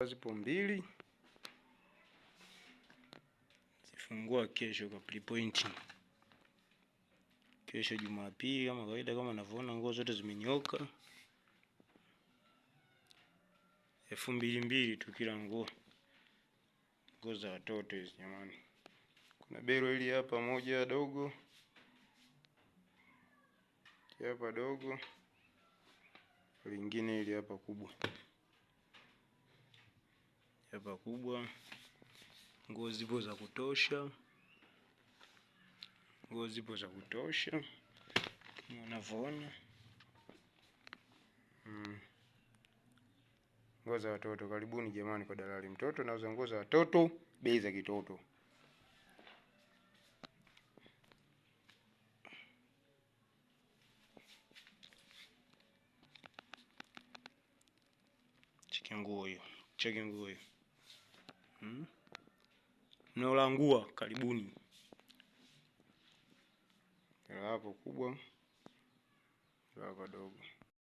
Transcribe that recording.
Zipo mbili. Zifungua kesho kwa pre-point. Kesho Jumapili kama kawaida, kama unavyoona nguo zote zimenyoka. 2,200 tu kila nguo. Nguo za watoto hizi jamani. Kuna bero hili hapa moja dogo. Hapa dogo. Lingine hili hapa kubwa. Hapa kubwa. Nguo zipo za kutosha. Nguo zipo za kutosha. Unavyoona. Nguo za watoto, karibuni jamani kwa Dalali Mtoto. Nauza nguo za watoto, bei za kitoto. Cheki nguo hiyo. Cheki nguo hiyo. Mnaolangua, karibuni. Hapo kubwa. Hapo dogo.